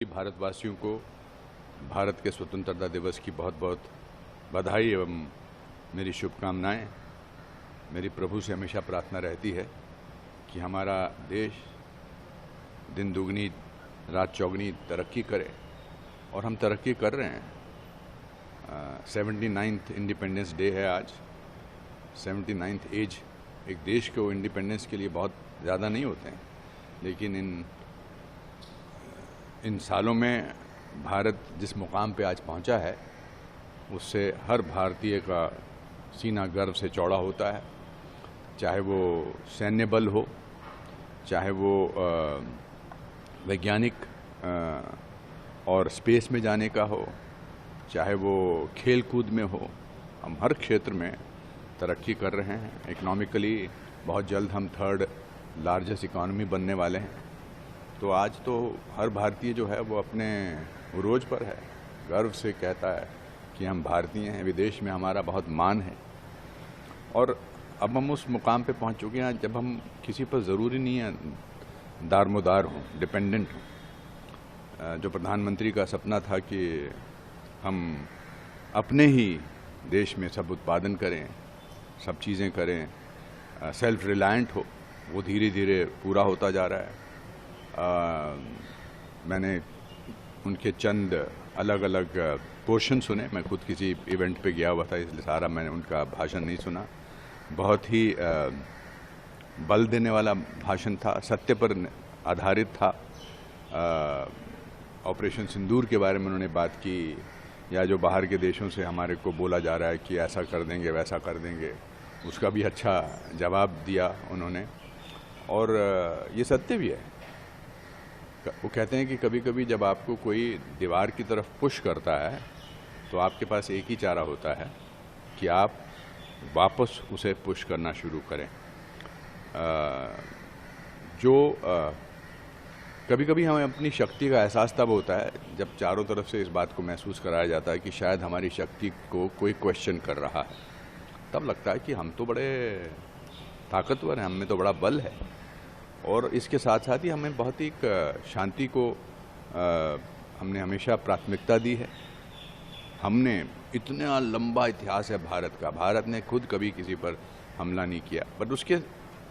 भारतवासियों को भारत के स्वतंत्रता दिवस की बहुत बहुत बधाई एवं मेरी शुभकामनाएं। मेरी प्रभु से हमेशा प्रार्थना रहती है कि हमारा देश दिन दुगनी रात चौगनी तरक्की करे, और हम तरक्की कर रहे हैं। 79th इंडिपेंडेंस डे है आज। 79th एज एक देश को इंडिपेंडेंस के लिए बहुत ज़्यादा नहीं होते हैं, लेकिन इन सालों में भारत जिस मुकाम पे आज पहुंचा है, उससे हर भारतीय का सीना गर्व से चौड़ा होता है। चाहे वो सैन्य बल हो, चाहे वो वैज्ञानिक और स्पेस में जाने का हो, चाहे वो खेल कूद में हो, हम हर क्षेत्र में तरक्की कर रहे हैं। इकोनॉमिकली बहुत जल्द हम 3rd लार्जेस्ट इकॉनमी बनने वाले हैं। तो आज तो हर भारतीय जो है वो अपने उरोज पर है, गर्व से कहता है कि हम भारतीय हैं। विदेश में हमारा बहुत मान है, और अब हम उस मुकाम पे पहुंच चुके हैं जब हम किसी पर ज़रूरी नहीं है दारमोदार हों, डिपेंडेंट हों। जो प्रधानमंत्री का सपना था कि हम अपने ही देश में सब उत्पादन करें, सब चीज़ें करें, सेल्फ रिलायंट हो, वो धीरे धीरे पूरा होता जा रहा है। मैंने उनके चंद अलग अलग पोर्शन सुने। मैं खुद किसी इवेंट पे गया हुआ था, इसलिए सारा मैंने उनका भाषण नहीं सुना। बहुत ही बल देने वाला भाषण था, सत्य पर आधारित था। ऑपरेशन सिंदूर के बारे में उन्होंने बात की, या जो बाहर के देशों से हमारे को बोला जा रहा है कि ऐसा कर देंगे वैसा कर देंगे, उसका भी अच्छा जवाब दिया उन्होंने। और ये सत्य भी है। वो कहते हैं कि कभी कभी जब आपको कोई दीवार की तरफ पुश करता है, तो आपके पास एक ही चारा होता है कि आप वापस उसे पुश करना शुरू करें। कभी कभी हमें अपनी शक्ति का एहसास तब होता है जब चारों तरफ से इस बात को महसूस कराया जाता है कि शायद हमारी शक्ति को कोई क्वेश्चन कर रहा है। तब लगता है कि हम तो बड़े ताकतवर हैं, हम में तो बड़ा बल है। और इसके साथ साथ ही हमें बहुत ही शांति को हमने हमेशा प्राथमिकता दी है। हमने इतना लंबा इतिहास है भारत का, भारत ने खुद कभी किसी पर हमला नहीं किया। बट उसके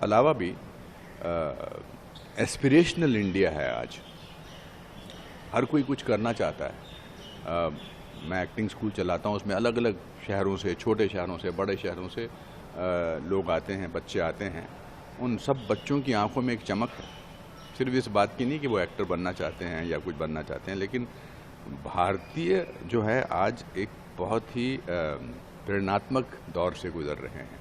अलावा भी एस्पिरेशनल इंडिया है आज। हर कोई कुछ करना चाहता है। मैं एक्टिंग स्कूल चलाता हूँ, उसमें अलग अलग शहरों से, छोटे शहरों से, बड़े शहरों से लोग आते हैं, बच्चे आते हैं। उन सब बच्चों की आंखों में एक चमक है, सिर्फ इस बात की नहीं कि वो एक्टर बनना चाहते हैं या कुछ बनना चाहते हैं, लेकिन भारतीय जो है आज एक बहुत ही प्रेरणात्मक दौर से गुजर रहे हैं।